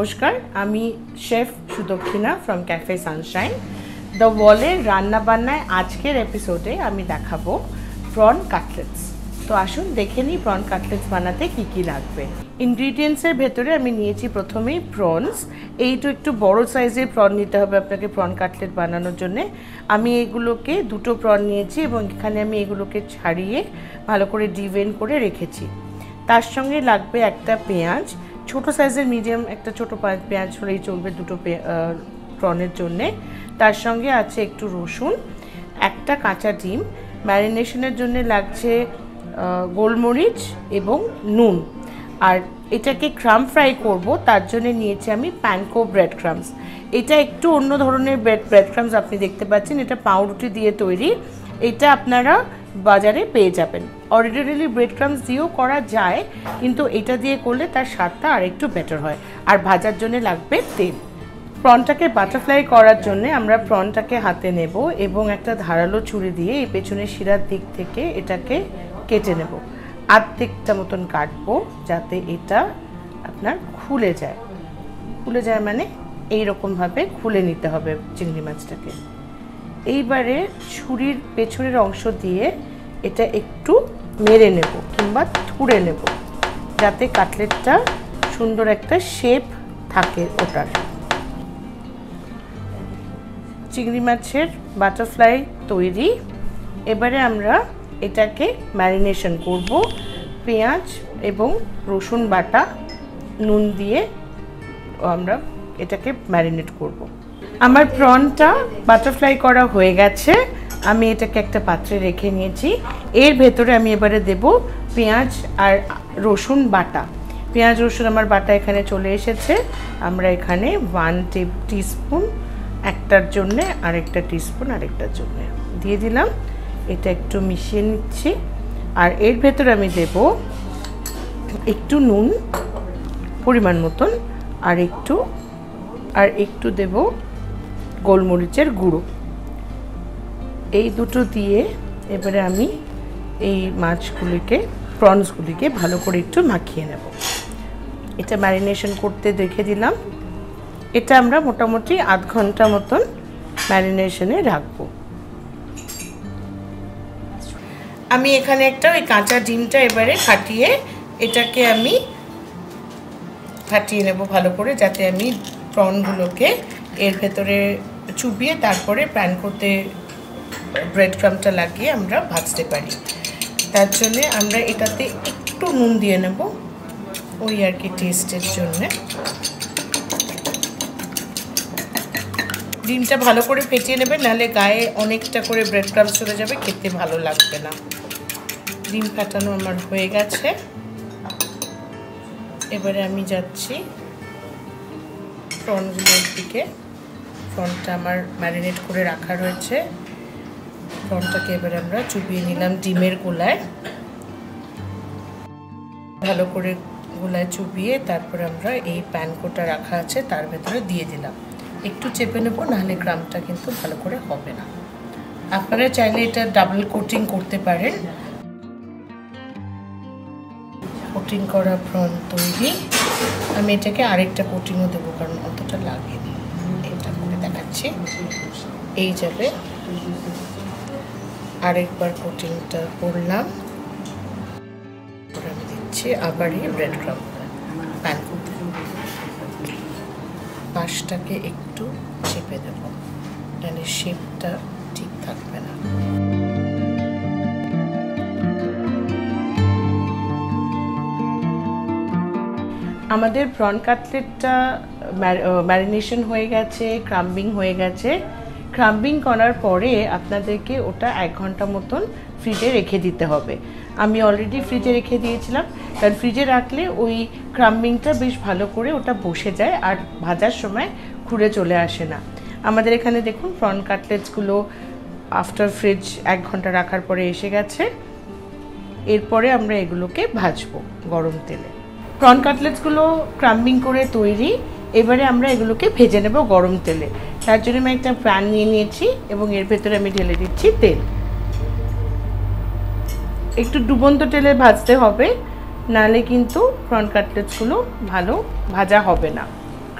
নমস্কার, আমি chef Sudakshina from cafe Sunshine. The ওয়ালের রান্নাবান্নায় আজকের এপিসোডে আমি দেখাবো প্রন কাটলেটস। তো আসুন দেখে নিই প্রন কাটলেটস বানাতে কি কি লাগবে। ইনগ্রিডিয়েন্টসের ভেতরে আমি নিয়েছি প্রথমেই প্রনস। এইটা একটু বড় সাইজের প্রন নিতে হবে আপনাকে প্রন কাটলেট বানানোর জন্যে। আমি এগুলোকে দুটো প্রন নিয়েছি এবং এখানে আমি এগুলোকে ছাড়িয়ে ভালো করে ডিভেন করে রেখেছি। তার সঙ্গে লাগবে একটা পেঁয়াজ, ছোট সাইজের মিডিয়াম একটা ছোট পেঁয়াজ হলেই চলবে দুটো প্রনের জন্যে। তার সঙ্গে আছে একটু রসুন, একটা কাঁচা ডিম, ম্যারিনেশনের জন্য লাগছে গোলমরিচ এবং নুন। আর এটাকে ক্রাম ফ্রাই করব, তার জন্য নিয়েছি আমি প্যানকো ব্রেড ক্রামস। এটা একটু অন্য ধরনের ব্রেড ক্রামস আপনি দেখতে পাচ্ছেন, এটা পাউরুটি দিয়ে তৈরি। এটা আপনারা বাজারে পেয়ে যাবেন। অর্ডিনারি ব্রেড ক্রামস দিয়েও করা যায়, কিন্তু এটা দিয়ে করলে তার স্বাদটা আরেকটু বেটার হয়। আর ভাজার জন্য লাগবে তেল। প্রনটাকে বাটারফ্লাই করার জন্য আমরা প্রনটাকে হাতে নেব এবং একটা ধারালো ছুরি দিয়ে এই পেছনের শিরার দিক থেকে এটাকে কেটে নেব। আর্ধেকটা মতন কাটবো যাতে এটা আপনার খুলে যায়। খুলে যায় মানে এইরকমভাবে খুলে নিতে হবে চিংড়ি মাছটাকে। এইবারে ছুরির পেছনের অংশ দিয়ে এটা একটু মেরে নেব কিংবা থুড়ে নেব, যাতে কাটলেটটা সুন্দর একটা শেপ থাকে ওটার। চিংড়ি মাছের বাটারফ্লাই তৈরি। এবারে আমরা এটাকে ম্যারিনেশন করব। পেঁয়াজ এবং রসুন বাটা নুন দিয়ে আমরা এটাকে ম্যারিনেট করব। আমার প্রনটা বাটারফ্লাই করা হয়ে গেছে, আমি এটাকে একটা পাত্রে রেখে নিয়েছি। এর ভেতরে আমি এবারে দেব পেঁয়াজ আর রসুন বাটা। পেঁয়াজ রসুন আমার বাটা এখানে চলে এসেছে। আমরা এখানে 1 টিস্পুন একটার জন্যে, আরেকটা টিস্পুন আরেকটার জন্যে দিয়ে দিলাম। এটা একটু মিশিয়ে নিচ্ছি। আর এর ভেতরে আমি দেব একটু নুন পরিমাণ মতন, আর একটু দেব গোলমরিচের গুঁড়ো। এই দুটো দিয়ে এবারে আমি এই প্রনসগুলিকে ভালো করে একটু মাখিয়ে নেব। এটা ম্যারিনেশন করতে রেখে দিলাম। এটা আমরা মোটামুটি আধ ঘন্টা মতন ম্যারিনেশনে রাখবো। আমি এখানে একটা ওই কাঁচা ডিমটা এবারে এটাকে আমি ফাটিয়ে নেব ভালো করে, যাতে আমি প্রনগুলোকে এর ভেতরে চুবিয়ে তারপরে প্যান করতে ব্রেড ক্রামটা লাগিয়ে আমরা ভাজতে পারি। তার জন্যে আমরা এটাতে একটু নুন দিয়ে নেব, ওই আর কি টেস্টের জন্যে। ডিমটা ভালো করে ফেটিয়ে নেবে, নাহলে গায়ে অনেকটা করে ব্রেড ক্রামস চলে যাবে, খেতে ভালো লাগবে না। ডিম ফাটানো আমার হয়ে গেছে। এবারে আমি যাচ্ছি প্রনগুলোর দিকে। প্রনটা আমার ম্যারিনেট করে রাখা রয়েছে। প্রনটাকে এবারে আমরা চুবিয়ে নিলাম ডিমের গোলায়। ভালো করে গোলায় চুবিয়ে তারপরে আমরা এই প্যানকোটা রাখা আছে তার ভেতরে দিয়ে দিলাম। একটু চেপে নেব, নাহলে ক্রামটা কিন্তু ভালো করে হবে না। আপনারা চাইলে এটা ডাবল কোটিং করতে পারেন। কোটিং করা প্রন তৈরি। আমি এটাকে আরেকটা কোটিংও দেবো, কারণ অতটা লাগেনি। এটা করে দেখাচ্ছি। এই যাবে আরেকবার কোটিংটা করলাম। আমি দিচ্ছি আবার এই ব্রেড ক্রাম প্যান করতে। পাশটাকে একটু চেপে দেবো, নাহলে শেপটা ঠিক থাকবে না। আমাদের প্রন কাটলেটটা ম্যারিনেশন হয়ে গেছে, ক্রাম্বিং হয়ে গেছে। ক্রাম্বিং করার পরে আপনাদেরকে ওটা 1 ঘন্টা মতন ফ্রিজে রেখে দিতে হবে। আমি অলরেডি ফ্রিজে রেখে দিয়েছিলাম, কারণ ফ্রিজে রাখলে ওই ক্রাম্বিংটা বেশ ভালো করে ওটা বসে যায় আর ভাজার সময় খুলে চলে আসে না। আমাদের এখানে দেখুন প্রন কাটলেটসগুলো আফটার ফ্রিজ 1 ঘন্টা রাখার পরে এসে গেছে। এরপরে আমরা এগুলোকে ভাজবো গরম তেলে। প্রন কাটলেটসগুলো ক্রাম্বিং করে তৈরি। এবারে আমরা এগুলোকে ভেজে নেব গরম তেলে। তার জন্য আমি একটা প্যান নিয়ে নিয়েছি এবং এর ভেতরে আমি ঢেলে দিচ্ছি তেল। একটু ডুবন্ত তেলে ভাজতে হবে, নাহলে কিন্তু প্রন কাটলেটসগুলো ভালো ভাজা হবে না।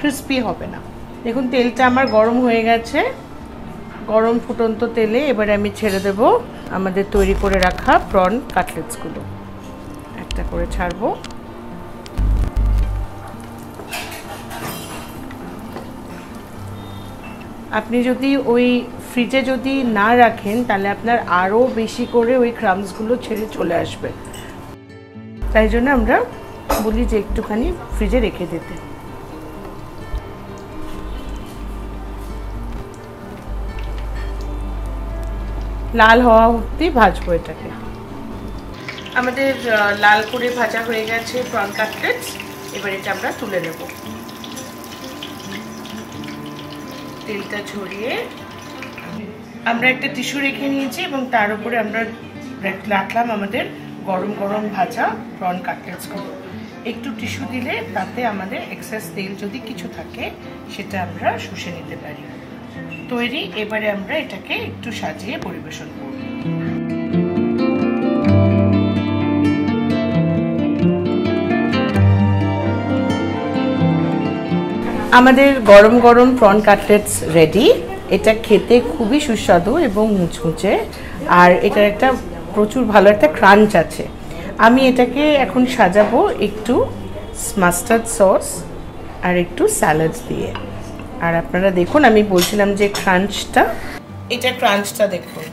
ক্রিস্পি হবে না। দেখুন তেলটা আমার গরম হয়ে গেছে, গরম ফুটন্ত তেলে এবারে আমি ছেড়ে দেব আমাদের তৈরি করে রাখা প্রন কাটলেটসগুলো। একটা করে ছাড়বো। আপনি যদি ওই ফ্রিজে যদি না রাখেন তাহলে আপনার আরও বেশি করে ওই ক্রামসগুলো ছেড়ে চলে আসবে, তাই জন্য আমরা বলি যে একটুখানি ফ্রিজে রেখে দিতে। লাল হওয়া অবধি ভাজবো এটাকে। আমাদের লাল করে ভাজা হয়ে গেছে প্রন কাটলেটস। এবার এটা আমরা তুলে নেব। তেলটা ছড়িয়ে আমরা একটা টিস্যু রেখে নিয়েছি এবং তার উপরে আমরা রাখলাম আমাদের গরম গরম ভাজা প্রন কাটলেটসগুলো। একটু টিস্যু দিলে তাতে আমাদের এক্সেস তেল যদি কিছু থাকে সেটা আমরা শুষে নিতে পারি। তৈরি। এবারে আমরা এটাকে একটু সাজিয়ে পরিবেশন করব। আমাদের গরম গরম প্রন কাটলেটস রেডি। এটা খেতে খুবই সুস্বাদু এবং মুচমুচে, আর এটার একটা প্রচুর ভালো একটা ক্রাঞ্চ আছে। আমি এটাকে এখন সাজাবো একটু মাস্টার্ড সস আর একটু স্যালাড দিয়ে। আর আপনারা দেখুন, আমি বলছিলাম যে ক্রাঞ্চটা, এটা ক্রাঞ্চটা দেখুন।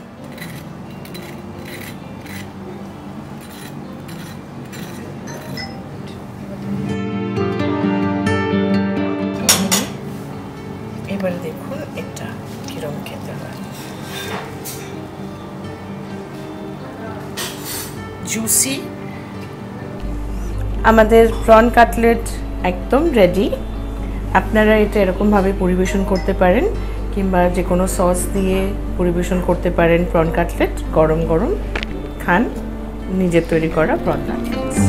এবারে দেখুন এটা কিরকম খেতে হয়, জুসি। আমাদের প্রন কাটলেট একদম রেডি। আপনারা এটা এরকমভাবে পরিবেশন করতে পারেন, কিংবা যে কোনো সস দিয়ে পরিবেশন করতে পারেন। প্রন কাটলেট গরম গরম খান নিজের তৈরি করা প্রন কাটলেটস।